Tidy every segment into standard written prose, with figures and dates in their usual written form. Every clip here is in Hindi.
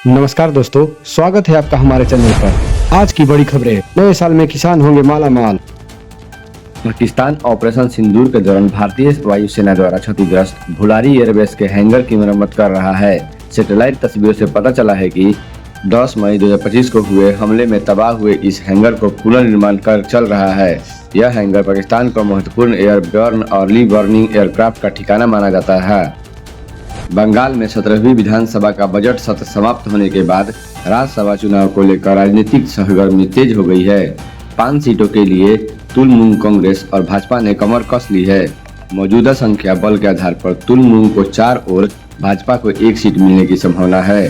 नमस्कार दोस्तों, स्वागत है आपका हमारे चैनल पर। आज की बड़ी खबरें। नए साल में किसान होंगे माला माल। पाकिस्तान ऑपरेशन सिंदूर के दौरान भारतीय वायुसेना द्वारा क्षतिग्रस्त भुलारी एयरबेस के हैंगर की मरम्मत कर रहा है। सैटेलाइट तस्वीरों से पता चला है कि 10 मई 2025 को हुए हमले में तबाह हुए इस हैंगर को पुनर्निर्माण कर चल रहा है। यह हैंगर पाकिस्तान को महत्वपूर्ण एयरबोर्न अर्ली वार्निंग एयरक्राफ्ट का ठिकाना माना जाता है। बंगाल में 17वीं विधानसभा का बजट सत्र समाप्त होने के बाद राज्यसभा चुनाव को लेकर राजनीतिक सरगर्मी तेज हो गई है। 5 सीटों के लिए तुलमुंग कांग्रेस और भाजपा ने कमर कस ली है। मौजूदा संख्या बल के आधार पर तुलमुंग को 4 और भाजपा को 1 सीट मिलने की संभावना है।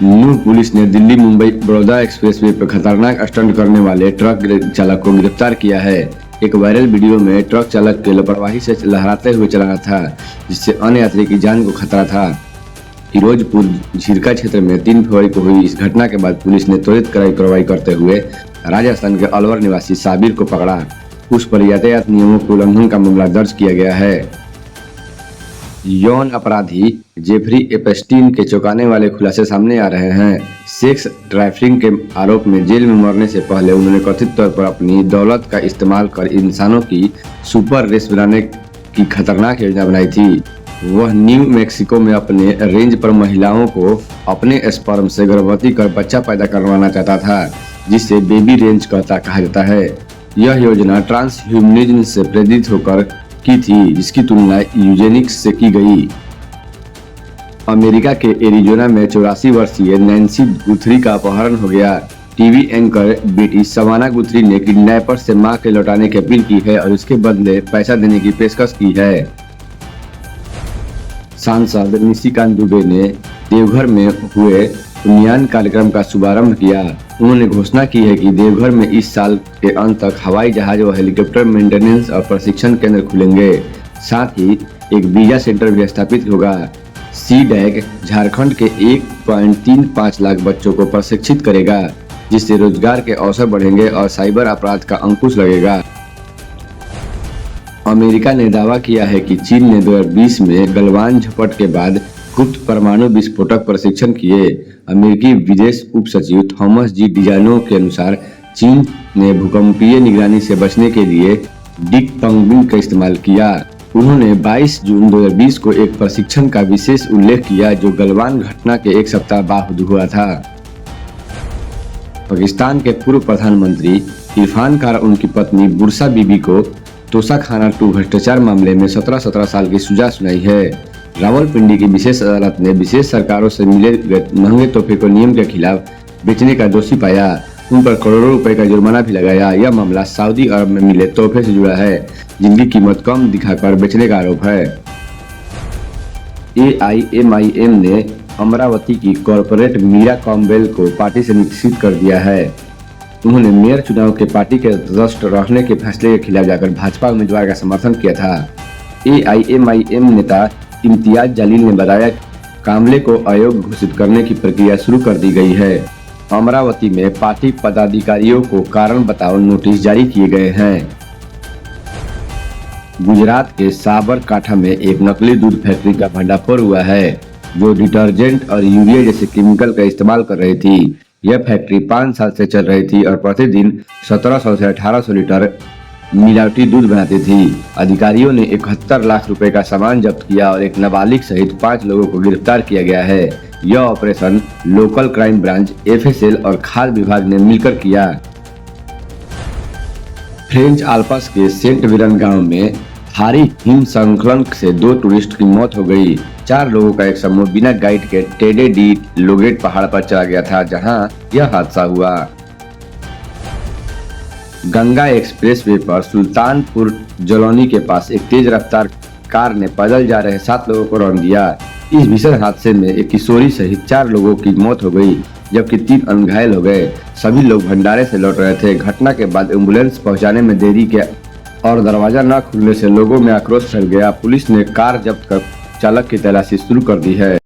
नूह पुलिस ने दिल्ली मुंबई बड़ौदा एक्सप्रेसवे पर खतरनाक स्टंट करने वाले ट्रक चालक को गिरफ्तार किया है। एक वायरल वीडियो में ट्रक चालक के लापरवाही से लहराते हुए चला रहा था, जिससे अन्य यात्री की जान को खतरा था। फिरोजपुर झिरका क्षेत्र में 3 फरवरी को हुई इस घटना के बाद पुलिस ने त्वरित कार्रवाई करते हुए राजस्थान के अलवर निवासी साबिर को पकड़ा। उस पर यातायात नियमों के उल्लंघन का मामला दर्ज किया गया है। यौन अपराधी जेफरी एपस्टीन के चौंकाने वाले खुलासे सामने आ रहे हैं। सेक्स ट्रैफिकिंग के आरोप में जेल में मरने से पहले उन्होंने कथित तौर पर अपनी दौलत का इस्तेमाल कर इंसानों की सुपर रेस बनाने की खतरनाक योजना बनाई थी। वह न्यू मैक्सिको में अपने रेंज पर महिलाओं को अपने स्पर्म से गर्भवती कर बच्चा पैदा करवाना चाहता था, जिसे बेबी रेंज कहा जाता है। यह योजना ट्रांसह्यूमनिज्म से प्रेरित होकर की थी, जिसकी तुलना यूजेनिक्स से की गई। अमेरिका के एरिजोना में 84 वर्षीय नैन्सी गुथरी का अपहरण हो गया। टीवी एंकर बेटी सवाना गुथरी ने किडनैपर से मां के लौटाने की अपील की है और उसके बदले पैसा देने की पेशकश की है। सांसद निशिकांत दुबे ने देवघर में हुए उन्नयन कार्यक्रम का शुभारंभ किया। उन्होंने घोषणा की है कि देवघर में इस साल के अंत तक हवाई जहाज व हेलीकॉप्टर मेंटेनेंस और प्रशिक्षण केंद्र खुलेंगे। साथ ही एक वीजा सेंटर भी स्थापित होगा। सीडैक झारखंड के 1.35 लाख बच्चों को प्रशिक्षित करेगा, जिससे रोजगार के अवसर बढ़ेंगे और साइबर अपराध का अंकुश लगेगा। अमेरिका ने दावा किया है कि चीन ने 2020 में गलवान झपट के बाद गुप्त परमाणु विस्फोटक प्रशिक्षण किए। अमेरिकी विदेश उप सचिव थॉमस जी डिजानो के अनुसार चीन ने भूकंपीय निगरानी से बचने के लिए डिक पंगबिन का इस्तेमाल किया। उन्होंने 22 जून 2020 को एक प्रशिक्षण का विशेष उल्लेख किया, जो गलवान घटना के 1 सप्ताह बाद हुआ था। पाकिस्तान के पूर्व प्रधानमंत्री इरफान खान और उनकी पत्नी बुरसा बीबी को तोशाखाना 2 भ्रष्टाचार मामले में 17 साल की सजा सुनाई है। रावलपिंडी की विशेष अदालत ने विशेष सरकारों से मिले महंगे तोहफे को नियम के खिलाफ बेचने का दोषी पाया। उन पर करोड़ों रुपए का जुर्माना भी लगाया। यह मामला सऊदी अरब में मिले तोहफे से जुड़ा है, जिनकी कीमत कम दिखाकर बेचने का आरोप है। AIMIM ने अमरावती की कॉर्पोरेट मीरा कॉम्बेल को पार्टी से निष्कासित कर दिया है। उन्होंने मेयर चुनाव के पार्टी के तटस्थ रहने के फैसले के खिलाफ जाकर भाजपा उम्मीदवार का समर्थन किया था। AIMIM नेता इम्तियाज जलील ने बताया कि कामले को अयोग्य घोषित करने की प्रक्रिया शुरू कर दी गई है। अमरावती में पार्टी पदाधिकारियों को कारण बताओ नोटिस जारी किए गए हैं। गुजरात के साबरकांठा में एक नकली दूध फैक्ट्री का भंडाफोड़ हुआ है, जो डिटर्जेंट और यूरिया जैसे केमिकल का इस्तेमाल कर रही थी। यह फैक्ट्री 5 साल से चल रही थी और प्रतिदिन 1700 से 1800 लीटर मिलावटी दूध बनाती थी। अधिकारियों ने 71 लाख रुपए का सामान जब्त किया और एक नाबालिग सहित 5 लोगों को गिरफ्तार किया गया है। यह operation local crime branch, FSL और खाद्य विभाग ने मिलकर किया। फ्रेंच आल्प्स के सेंट विरन गांव में भारी हिमस्खलन से 2 टूरिस्ट की मौत हो गई। 4 लोगों का एक समूह बिना गाइड के टेडे डी लोगेट पहाड़ पर चला गया था, जहां यह हादसा हुआ। गंगा एक्सप्रेसवे पर सुल्तानपुर जलौनी के पास एक तेज रफ्तार कार ने पैदल जा रहे 7 लोगों को रौंद दिया। इस भीषण हादसे में एक किशोरी सहित 4 लोगों की मौत हो गई, जबकि 3 अन्य घायल हो गए। सभी लोग भंडारे से लौट रहे थे। घटना के बाद एम्बुलेंस पहुंचाने में देरी के और दरवाजा न खुलने से लोगों में आक्रोश फैल गया। पुलिस ने कार जब्त कर चालक की तलाशी शुरू कर दी है।